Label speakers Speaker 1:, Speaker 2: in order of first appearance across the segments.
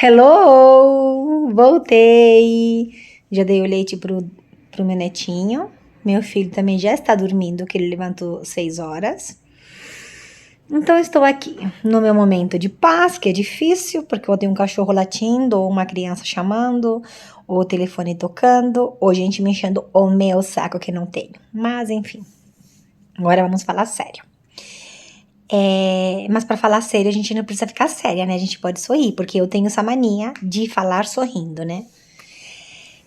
Speaker 1: Hello! Voltei! Já dei o leite pro meu netinho. Meu filho também já está dormindo, que ele levantou 6 horas. Então estou aqui no meu momento de paz, que é difícil, porque eu tenho um cachorro latindo, ou uma criança chamando, ou o telefone tocando, ou gente me enchendo o meu saco que não tenho. Mas enfim, agora vamos falar sério. Mas para falar sério, a gente não precisa ficar séria, né? A gente pode sorrir, porque eu tenho essa mania de falar sorrindo, né?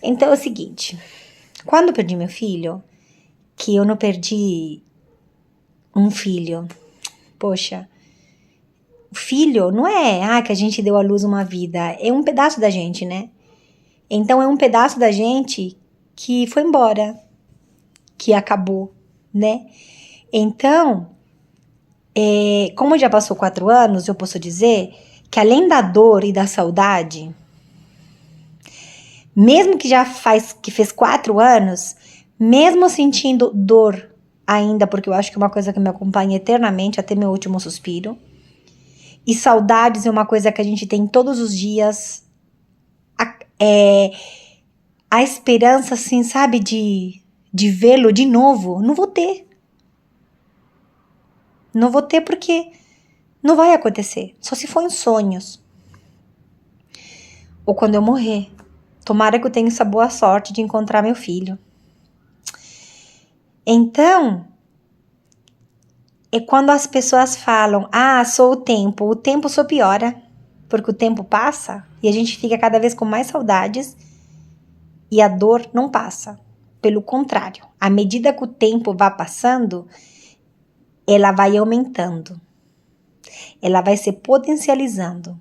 Speaker 1: Então é o seguinte, quando eu perdi meu filho, que eu não perdi um filho, poxa, o filho não é que a gente deu à luz uma vida, é um pedaço da gente, né? Então é um pedaço da gente que foi embora, que acabou, né? Então, como já passou 4 anos, eu posso dizer que além da dor e da saudade, mesmo que fez 4 anos, mesmo sentindo dor ainda, porque eu acho que é uma coisa que me acompanha eternamente até meu último suspiro, e saudades é uma coisa que a gente tem todos os dias, a esperança, assim, sabe, de vê-lo de novo, não vou ter. Não vou ter porque não vai acontecer, só se for em sonhos. Ou quando eu morrer. Tomara que eu tenha essa boa sorte de encontrar meu filho. Então, é quando as pessoas falam, sou o tempo só piora, porque o tempo passa e a gente fica cada vez com mais saudades e a dor não passa. Pelo contrário, à medida que o tempo vai passando, ela vai aumentando, ela vai se potencializando.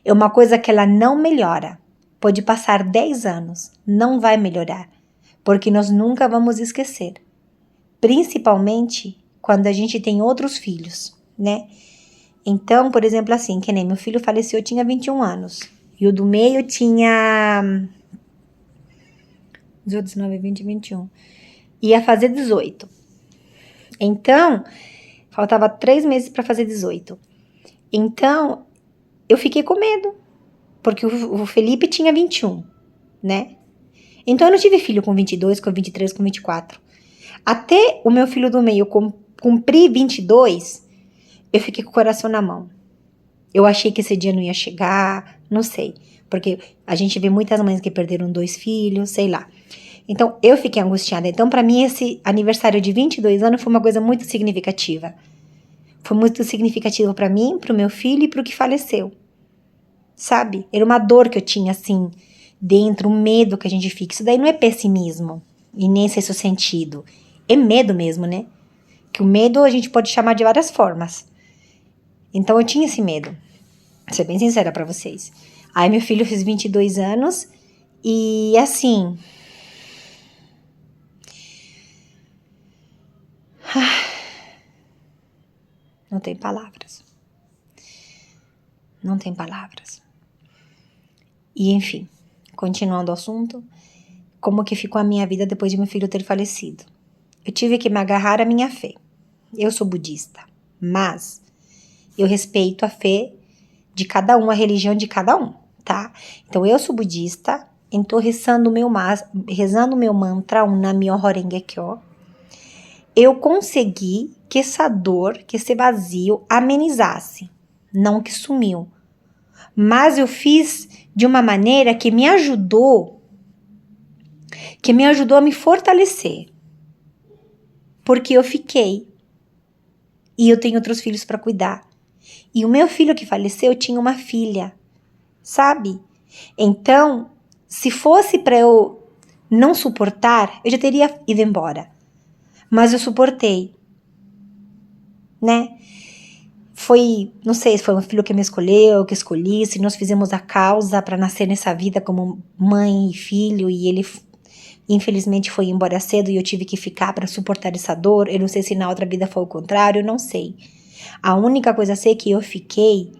Speaker 1: É uma coisa que ela não melhora. Pode passar 10 anos, não vai melhorar, porque nós nunca vamos esquecer. Principalmente quando a gente tem outros filhos, né? Então, por exemplo, assim, que nem meu filho faleceu, eu tinha 21 anos. E o do meio tinha 19, 20, 21. Ia fazer 18. Então, faltava 3 meses para fazer 18. Então, eu fiquei com medo, porque o Felipe tinha 21, né? Então, eu não tive filho com 22, com 23, com 24. Até o meu filho do meio cumprir 22, eu fiquei com o coração na mão. Eu achei que esse dia não ia chegar, não sei. Porque a gente vê muitas mães que perderam 2 filhos, sei lá. Então, eu fiquei angustiada. Então, para mim, esse aniversário de 22 anos foi uma coisa muito significativa. Foi muito significativo para mim, para o meu filho e para o que faleceu. Sabe? Era uma dor que eu tinha, assim, dentro, um medo que a gente fica. Isso daí não é pessimismo e nem sexto sentido. É medo mesmo, né? Que o medo a gente pode chamar de várias formas. Então, eu tinha esse medo. Vou ser bem sincera pra vocês. Aí, meu filho fez 22 anos e, assim... Não tem palavras. Não tem palavras. E, enfim, continuando o assunto, como que ficou a minha vida depois de meu filho ter falecido? Eu tive que me agarrar à minha fé. Eu sou budista, mas eu respeito a fé de cada um, a religião de cada um, tá? Então, eu sou budista, então rezando o meu mantra, um Nam-myoho Renge Kyo, eu consegui que essa dor, que esse vazio amenizasse, não que sumiu. Mas eu fiz de uma maneira que me ajudou a me fortalecer. Porque eu fiquei. E eu tenho outros filhos para cuidar. E o meu filho que faleceu tinha uma filha, sabe? Então, se fosse para eu não suportar, eu já teria ido embora. Mas eu suportei, né? Não sei se foi um filho que me escolheu, que escolhi, se nós fizemos a causa para nascer nessa vida como mãe e filho, e ele infelizmente foi embora cedo e eu tive que ficar para suportar essa dor. Eu não sei se na outra vida foi o contrário, não sei. A única coisa sei é que eu fiquei.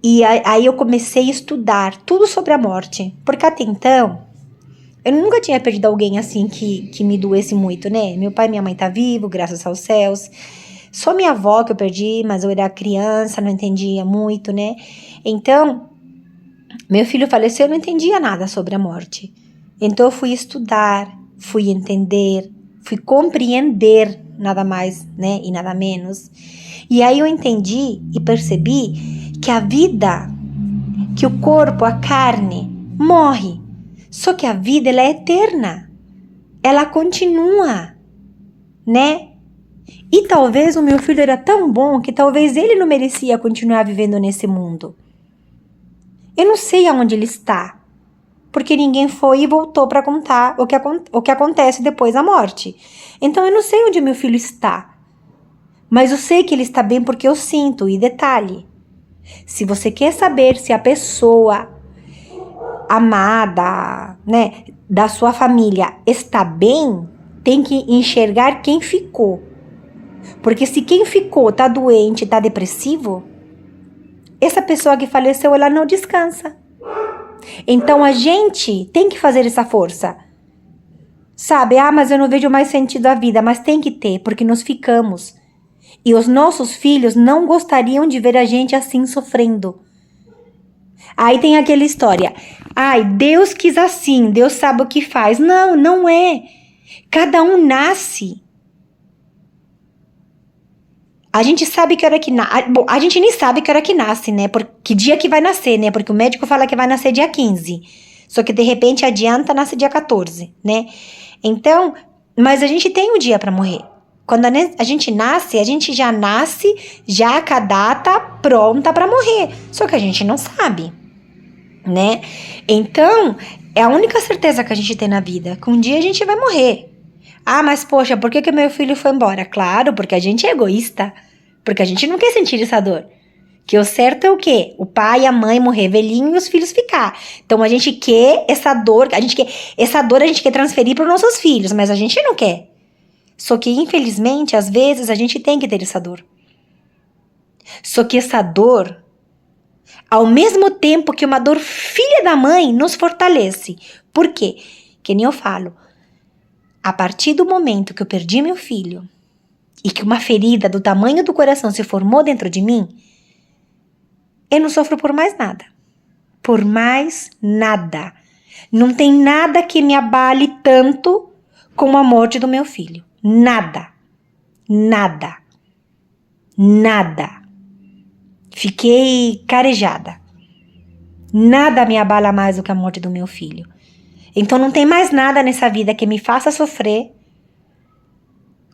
Speaker 1: E aí eu comecei a estudar tudo sobre a morte, porque até então eu nunca tinha perdido alguém assim que me doesse muito, né? Meu pai e minha mãe tá vivo, graças aos céus. Só minha avó que eu perdi, mas eu era criança, não entendia muito, né? Então, meu filho faleceu, eu não entendia nada sobre a morte. Então eu fui estudar, fui entender, fui compreender nada mais, né, e nada menos. E aí eu entendi e percebi que a vida, que o corpo, a carne, morre. Só que a vida, ela é eterna. Ela continua, né? E talvez o meu filho era tão bom que talvez ele não merecia continuar vivendo nesse mundo. Eu não sei aonde ele está, porque ninguém foi e voltou para contar o que acontece depois da morte. Então eu não sei onde meu filho está, mas eu sei que ele está bem porque eu sinto. E detalhe, se você quer saber se a pessoa amada, né, da sua família está bem, tem que enxergar quem ficou. Porque se quem ficou tá doente, tá depressivo, essa pessoa que faleceu, ela não descansa. Então a gente tem que fazer essa força. Sabe, mas eu não vejo mais sentido à vida, mas tem que ter, porque nós ficamos. E os nossos filhos não gostariam de ver a gente assim sofrendo. Aí tem aquela história, Deus quis assim, Deus sabe o que faz. Não, não é. Cada um nasce. A gente sabe que hora que nasce. Bom, a gente nem sabe que hora que nasce, né? Que dia que vai nascer, né? Porque o médico fala que vai nascer dia 15. Só que de repente adianta, nasce dia 14, né? Então, mas a gente tem um dia para morrer. Quando a gente nasce, a gente já nasce já com a data pronta para morrer. Só que a gente não sabe, né? Então, é a única certeza que a gente tem na vida, que um dia a gente vai morrer. Mas poxa, por que meu filho foi embora? Claro, porque a gente é egoísta. Porque a gente não quer sentir essa dor. Que o certo é o quê? O pai e a mãe morrer velhinho e os filhos ficar. Então a gente quer essa dor, a gente quer transferir para os nossos filhos, mas a gente não quer. Só que infelizmente, às vezes, a gente tem que ter essa dor. Só que essa dor, ao mesmo tempo que uma dor filha da mãe, nos fortalece. Por quê? Que nem eu falo. A partir do momento que eu perdi meu filho e que uma ferida do tamanho do coração se formou dentro de mim, eu não sofro por mais nada. Por mais nada. Não tem nada que me abale tanto como a morte do meu filho. Nada. Nada. Nada. Fiquei carejada. Nada me abala mais do que a morte do meu filho. Então não tem mais nada nessa vida que me faça sofrer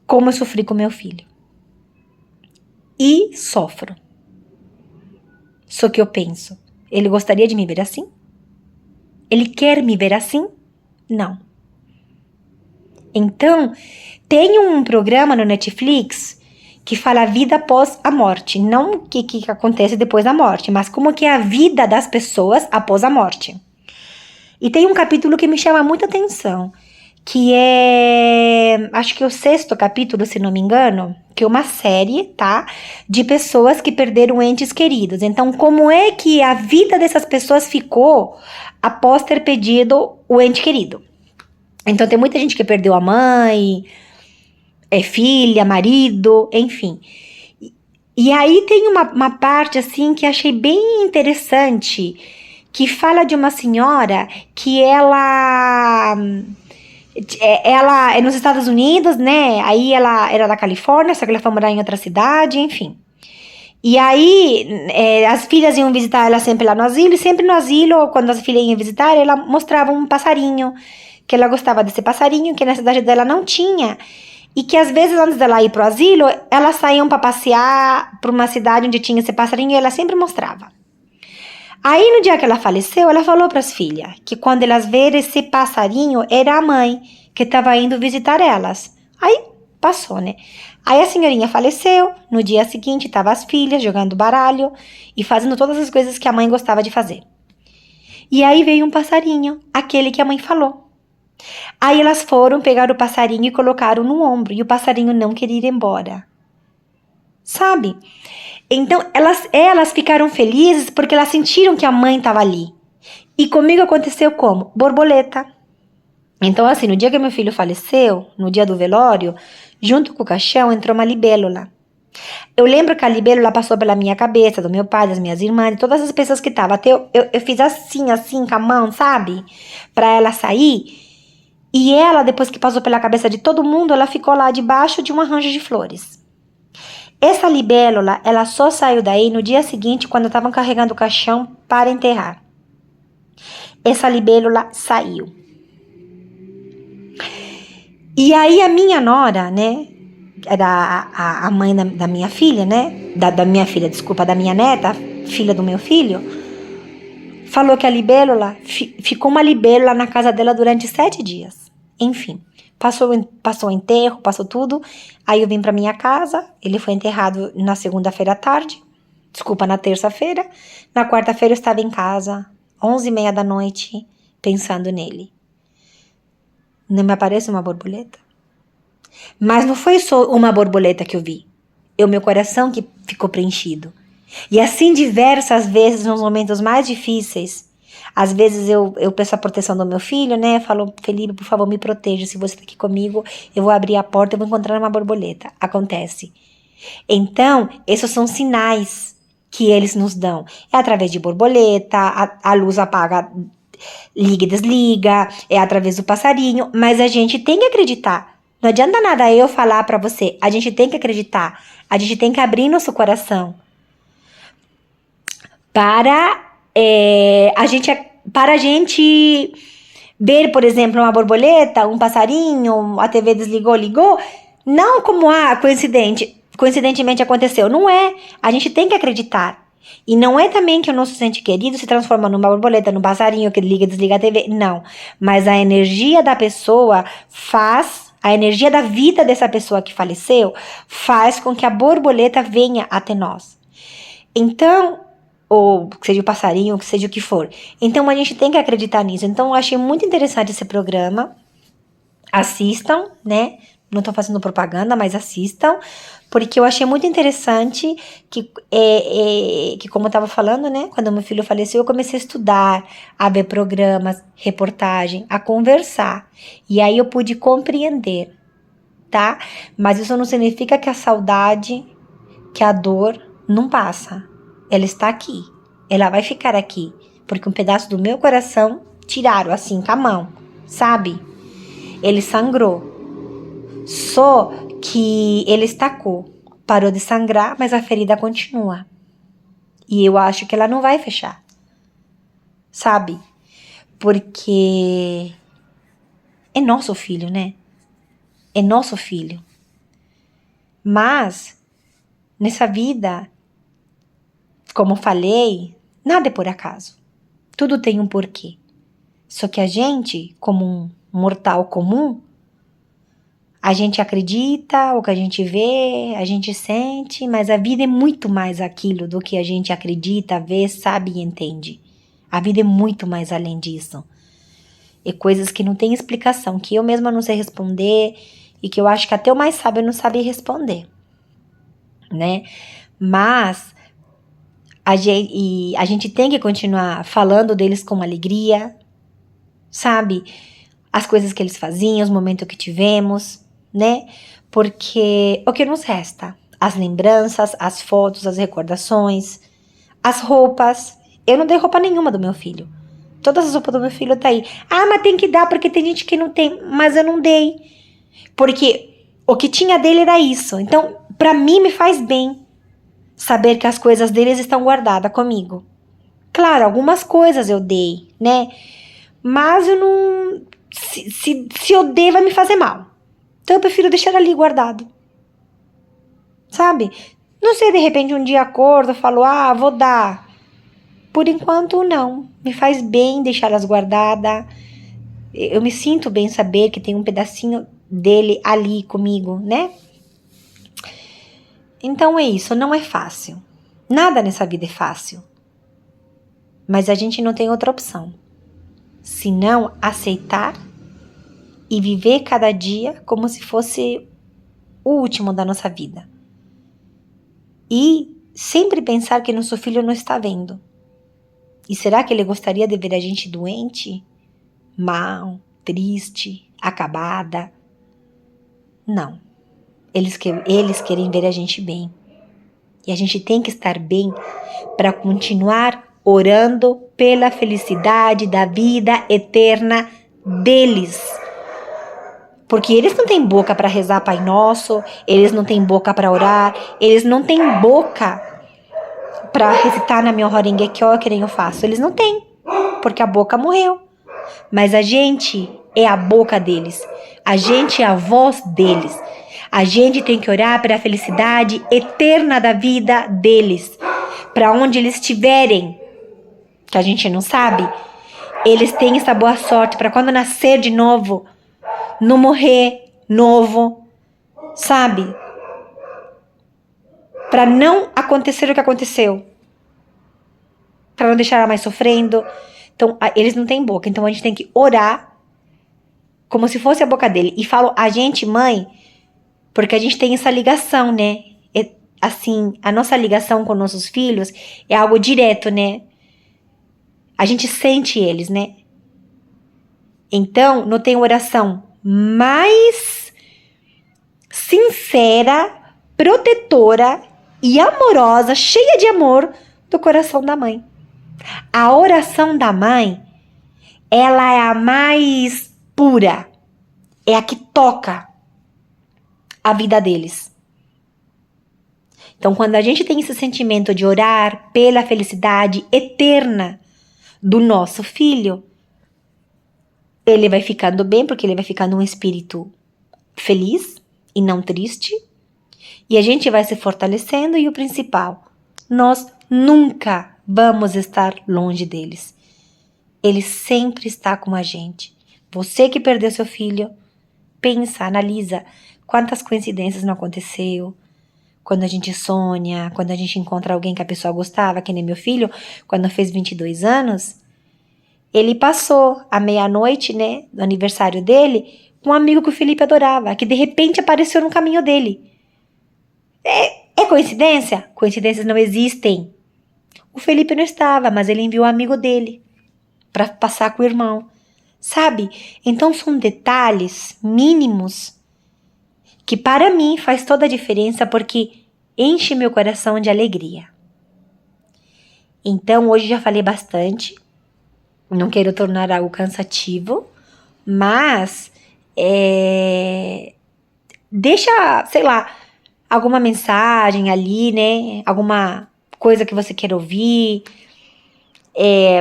Speaker 1: como eu sofri com meu filho. E sofro. Só que eu penso, ele gostaria de me ver assim? Ele quer me ver assim? Não. Então, tem um programa no Netflix que fala a vida após a morte. Não o que acontece depois da morte, mas como que é a vida das pessoas após a morte. E tem um capítulo que me chama muita atenção, que é, acho que é o 6º capítulo, se não me engano, que é uma série, tá? De pessoas que perderam entes queridos. Então, como é que a vida dessas pessoas ficou após ter perdido o ente querido? Então, tem muita gente que perdeu a mãe, filha, marido, enfim. E aí tem uma parte, assim, que achei bem interessante, que fala de uma senhora que ela é nos Estados Unidos, né? Aí ela era da Califórnia, só que ela foi morar em outra cidade, enfim. E aí as filhas iam visitar ela sempre lá no asilo, e sempre no asilo, quando as filhas iam visitar, ela mostrava um passarinho, que ela gostava desse passarinho, que na cidade dela não tinha, e que às vezes antes dela ir pro asilo, elas saíam para passear para uma cidade onde tinha esse passarinho, e ela sempre mostrava. Aí, no dia que ela faleceu, ela falou para as filhas que quando elas viram esse passarinho, era a mãe que estava indo visitar elas. Aí, passou, né? Aí a senhorinha faleceu, no dia seguinte estavam as filhas jogando baralho e fazendo todas as coisas que a mãe gostava de fazer. E aí veio um passarinho, aquele que a mãe falou. Aí elas foram pegar o passarinho e colocaram no ombro, e o passarinho não queria ir embora. Sabe? Então, elas ficaram felizes porque elas sentiram que a mãe estava ali. E comigo aconteceu como? Borboleta. Então, assim, no dia que meu filho faleceu, no dia do velório, junto com o caixão, entrou uma libélula. Eu lembro que a libélula passou pela minha cabeça, do meu pai, das minhas irmãs, de todas as pessoas que estavam. Até eu fiz assim com a mão, sabe? Pra ela sair. E ela, depois que passou pela cabeça de todo mundo, ela ficou lá debaixo de um arranjo de flores. Essa libélula, ela só saiu daí no dia seguinte, quando estavam carregando o caixão para enterrar. Essa libélula saiu. E aí a minha nora, né? Era a mãe da minha filha, né? Da minha filha, desculpa, da minha neta, filha do meu filho, falou que a libélula, ficou uma libélula na casa dela durante 7 dias. Enfim, passou o enterro, passou tudo. Aí eu vim pra minha casa, ele foi enterrado na segunda-feira à tarde, desculpa, na terça-feira. Na quarta-feira eu estava em casa, 11h30 da noite, pensando nele. Não me aparece uma borboleta? Mas não foi só uma borboleta que eu vi. É o meu coração que ficou preenchido. E assim diversas vezes, nos momentos mais difíceis, às vezes eu peço a proteção do meu filho, né? Falo, Felipe, por favor, me proteja. Se você está aqui comigo, eu vou abrir a porta e vou encontrar uma borboleta. Acontece. Então, esses são sinais que eles nos dão. É através de borboleta, a luz apaga, liga e desliga, é através do passarinho, mas a gente tem que acreditar. Não adianta nada eu falar pra você, a gente tem que acreditar, a gente tem que abrir nosso coração para a gente ver, por exemplo, uma borboleta, um passarinho, a TV desligou, ligou, não como coincidentemente aconteceu, não é, a gente tem que acreditar. E não é também que o nosso ente querido se transforma numa borboleta, num passarinho que liga e desliga a TV, não. Mas a energia da pessoa a energia da vida dessa pessoa que faleceu, faz com que a borboleta venha até nós. Então, ou que seja o passarinho, que seja o que for. Então, a gente tem que acreditar nisso. Então, eu achei muito interessante esse programa. Assistam, né? Não estou fazendo propaganda, mas assistam, porque eu achei muito interessante que como eu estava falando, né? Quando meu filho faleceu, eu comecei a estudar, a ver programas, reportagem, a conversar. E aí eu pude compreender, tá? Mas isso não significa que a saudade, que a dor não passa. Ela está aqui. Ela vai ficar aqui. Porque um pedaço do meu coração tiraram assim com a mão, sabe? Ele sangrou. Só que ele estacou. Parou de sangrar, mas a ferida continua. E eu acho que ela não vai fechar. Sabe? Porque é nosso filho, né? É nosso filho. Mas, nessa vida, como falei, nada é por acaso. Tudo tem um porquê. Só que a gente, como um mortal comum, a gente acredita, o que a gente vê, a gente sente, mas a vida é muito mais aquilo do que a gente acredita, vê, sabe e entende. A vida é muito mais além disso. É coisas que não tem explicação, que eu mesma não sei responder e que eu acho que até o mais sábio não sabe responder, né? Mas a gente tem que continuar falando deles com alegria, sabe? As coisas que eles faziam, os momentos que tivemos, né? Porque o que nos resta? As lembranças, as fotos, as recordações, as roupas. Eu não dei roupa nenhuma do meu filho. Todas as roupas do meu filho tá aí. Ah, mas tem que dar porque tem gente que não tem. Mas eu não dei. Porque o que tinha dele era isso. Então, pra mim me faz bem saber que as coisas deles estão guardadas comigo. Claro, algumas coisas eu dei, né? Mas eu não... Se eu der, vai me fazer mal. Então eu prefiro deixar ali guardado. Sabe? Não sei, de repente um dia acordo, falo, vou dar. Por enquanto, não. Me faz bem deixá-las guardadas. Eu me sinto bem saber que tem um pedacinho dele ali comigo, né? Então é isso, não é fácil. Nada nessa vida é fácil. Mas a gente não tem outra opção. Senão aceitar e viver cada dia como se fosse o último da nossa vida. E sempre pensar que nosso filho não está vendo. E será que ele gostaria de ver a gente doente? Mal, triste, acabada? Não. Eles querem ver a gente bem. E a gente tem que estar bem para continuar orando pela felicidade da vida eterna deles. Porque eles não têm boca para rezar Pai Nosso, eles não têm boca para orar, eles não têm boca para recitar na minha Horengekyo, que nem eu faço. Eles não têm, porque a boca morreu. Mas a gente é a boca deles, a gente é a voz deles. A gente tem que orar pela felicidade eterna da vida deles. Para onde eles estiverem, que a gente não sabe, eles têm essa boa sorte para quando nascer de novo, não morrer novo, sabe? Para não acontecer o que aconteceu. Para não deixar ela mais sofrendo. Então, eles não têm boca. Então, a gente tem que orar como se fosse a boca dele. E falo a gente, mãe, porque a gente tem essa ligação, né? Assim, a nossa ligação com nossos filhos é algo direto, né? A gente sente eles, né? Então, não tem oração mais sincera, protetora e amorosa, cheia de amor do coração da mãe. A oração da mãe, ela é a mais pura, é a que toca a vida deles. Então, quando a gente tem esse sentimento de orar pela felicidade eterna do nosso filho, ele vai ficando bem, porque ele vai ficando um espírito feliz e não triste. E a gente vai se fortalecendo e o principal, nós nunca vamos estar longe deles. Ele sempre está com a gente. Você que perdeu seu filho, pensa, analisa quantas coincidências não aconteceu. Quando a gente sonha, quando a gente encontra alguém que a pessoa gostava, que nem meu filho, quando fez 22 anos, ele passou a meia-noite, né, do aniversário dele, com um amigo que o Felipe adorava, que de repente apareceu no caminho dele. É coincidência? Coincidências não existem. O Felipe não estava, mas ele enviou um amigo dele para passar com o irmão. Sabe? Então são detalhes mínimos que para mim faz toda a diferença, porque enche meu coração de alegria. Então hoje já falei bastante, não quero tornar algo cansativo, mas deixa, sei lá, alguma mensagem ali, né? Alguma coisa que você queira ouvir,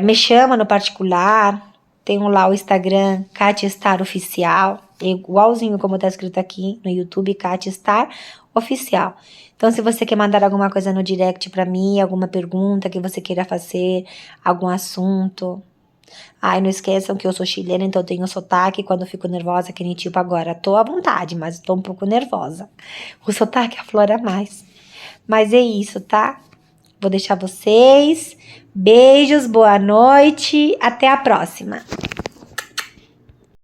Speaker 1: me chama no particular. Tenho lá o Instagram, Katia Star Oficial, igualzinho como tá escrito aqui no YouTube, Katia Star Oficial. Então, se você quer mandar alguma coisa no direct pra mim, alguma pergunta que você queira fazer, algum assunto. Ai, não esqueçam que eu sou chilena, então eu tenho sotaque quando eu fico nervosa, que nem tipo agora. Tô à vontade, mas tô um pouco nervosa. O sotaque aflora mais. Mas é isso, tá? Vou deixar vocês. Beijos, boa noite, até a próxima.